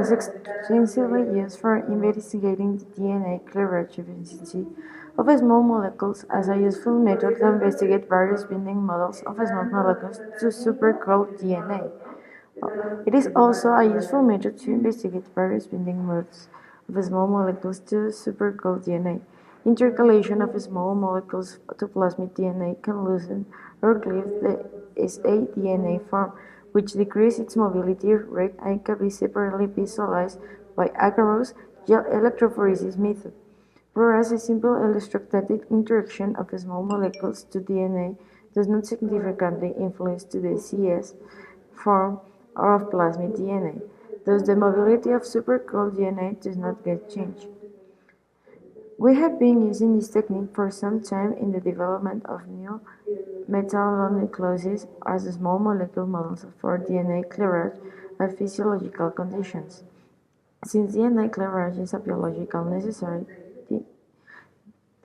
was extensively used for investigating the DNA cleavage efficiency of small molecules as a useful method to investigate various binding models of small molecules to supercoiled DNA. It is also a useful method to investigate various binding modes of small molecules to supercoiled DNA. Intercalation of small molecules to plasmid DNA can loosen or cleave the saDNA form, which decreases its mobility rate and can be separately visualized by agarose gel electrophoresis method. Whereas a simple electrostatic interaction of small molecules to DNA does not significantly influence the CS form of plasmid DNA, thus the mobility of supercoiled DNA does not get changed. We have been using this technique for some time in the development of new metallonucleoses as small molecule models for DNA cleavage at physiological conditions. Since DNA cleavage is a biological necessity,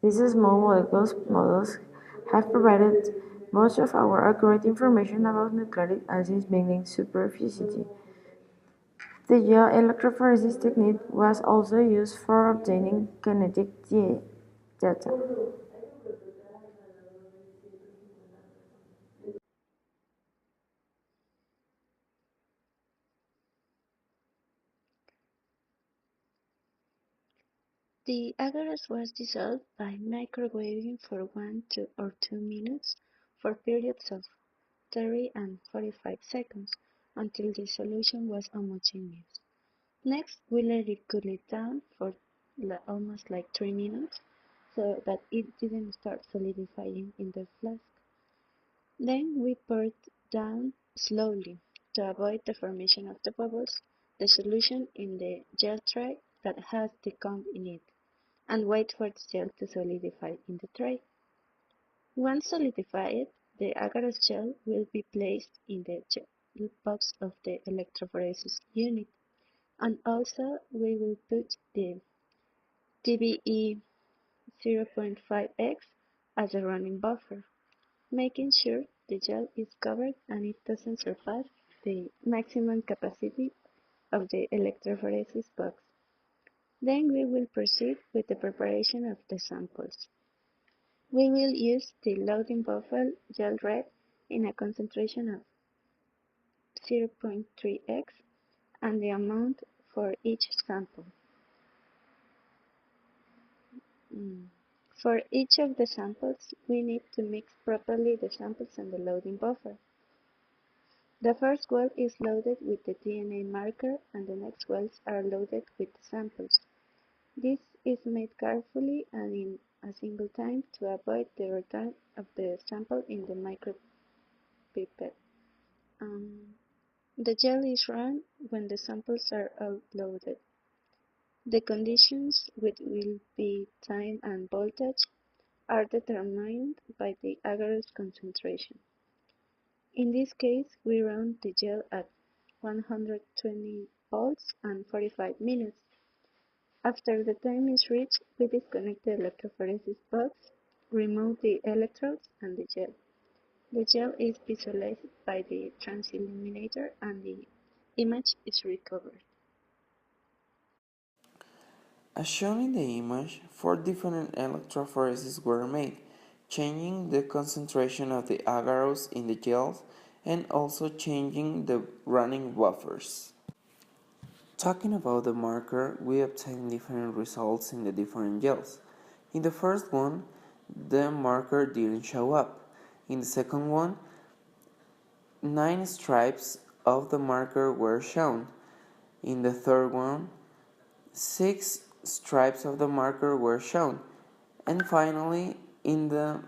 these small molecules models have provided much of our accurate information about nucleic acids binding superficity. The gel electrophoresis technique was also used for obtaining kinetic data. The agarose was dissolved by microwaving for 1 or 2 minutes for periods of 30 and 45 seconds until the solution was homogeneous. Next, we let it cool it down for almost like 3 minutes so that it didn't start solidifying in the flask. Then we poured down slowly to avoid the formation of the bubbles the solution in the gel tray that has the comb in it, and wait for the gel to solidify in the tray. Once solidified, the agarose gel will be placed in the gel box of the electrophoresis unit, and also we will put the TBE 0.5x as a running buffer, making sure the gel is covered and it doesn't surpass the maximum capacity of the electrophoresis box. Then we will proceed with the preparation of the samples. We will use the loading buffer gel red in a concentration of 0.3x and the amount for each sample. For each of the samples, we need to mix properly the samples and the loading buffer. The first well is loaded with the DNA marker and the next wells are loaded with the samples. This is made carefully and in a single time to avoid the return of the sample in the micropipette. The gel is run when the samples are all loaded. The conditions, which will be time and voltage, are determined by the agarose concentration. In this case, we run the gel at 120 volts and 45 minutes. After the time is reached, we disconnect the electrophoresis box, remove the electrodes and the gel. The gel is visualized by the transilluminator and the image is recovered. As shown in the image, 4 different electrophoreses were made, changing the concentration of the agarose in the gels and also changing the running buffers. Talking about the marker, we obtained different results in the different gels. In the first one, the marker didn't show up. In the second one, 9 stripes of the marker were shown. In the third one, 6 stripes of the marker were shown. And finally, in the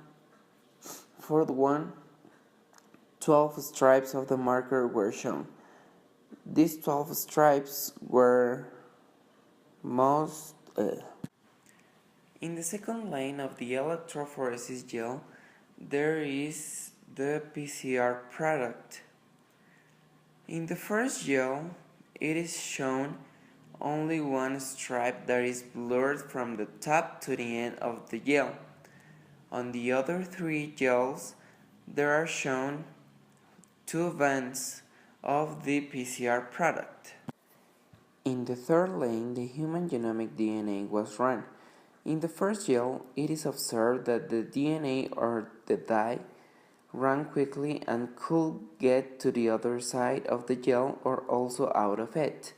fourth one, 12 stripes of the marker were shown. These 12 stripes were most... In the second line of the electrophoresis gel, there is the PCR product. In the first gel, it is shown only one stripe that is blurred from the top to the end of the gel. On the other 3 gels, there are shown 2 bands of the PCR product. In In the third lane, the human genomic DNA was run. In the first gel, it is observed that the DNA or the dye ran quickly and could get to the other side of the gel or also out of it.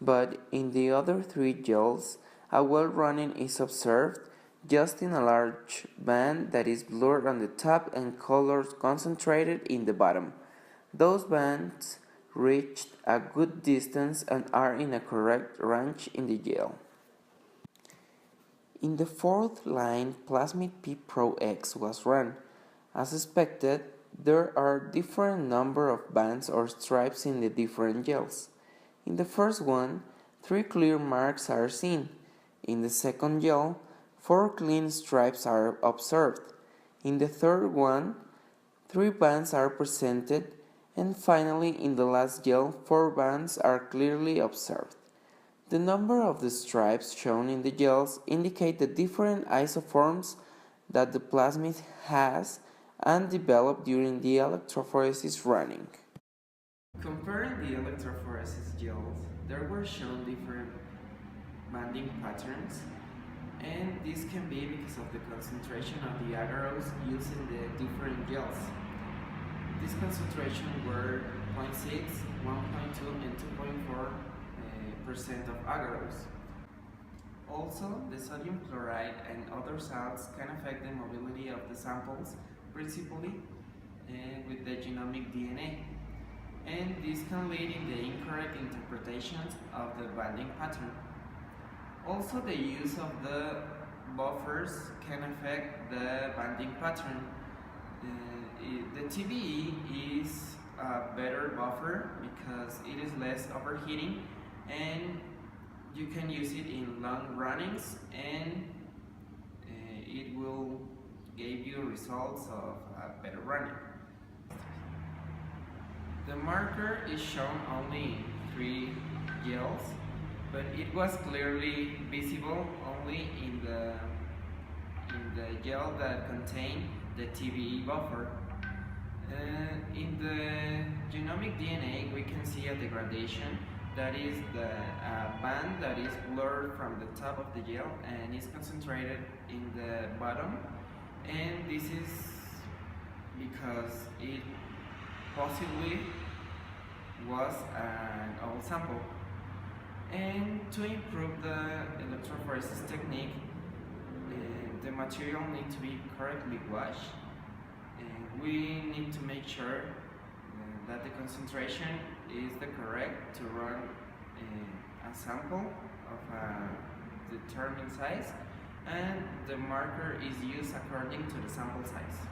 But in the other three gels, a well running is observed just in a large band that is blurred on the top and colors concentrated in the bottom. Those bands reached a good distance and are in a correct range in the gel. In the fourth line, plasmid P Pro X was run. As expected, there are different number of bands or stripes in the different gels. In the first one, 3 clear marks are seen. In the second gel, 4 clean stripes are observed. In the third one, 3 bands are presented, and finally in the last gel, 4 bands are clearly observed. The number of the stripes shown in the gels indicate the different isoforms that the plasmid has and developed during the electrophoresis running. Comparing the electrophoresis gels, there were shown different banding patterns, and this can be because of the concentration of the agarose used in the different gels. These concentrations were 0.6, 1.2, and 2.4% of agarose. Also, the sodium chloride and other salts can affect the mobility of the samples, principally with the genomic DNA, and this can lead in the incorrect interpretations of the banding pattern. Also, the use of the buffers can affect the banding pattern. The TBE is a better buffer because it is less overheating, and you can use it in long runnings, and it will give you results of better running. The marker is shown only in 3 gels, but it was clearly visible only in the gel that contained the TBE buffer. In the genomic DNA, we can see a degradation, that is the band that is blurred from the top of the gel and is concentrated in the bottom, and this is because it possibly was an old sample. And to improve the electrophoresis technique, the material needs to be correctly washed. We need to make sure that the concentration is the correct to run a sample of a determined size, and the marker is used according to the sample size.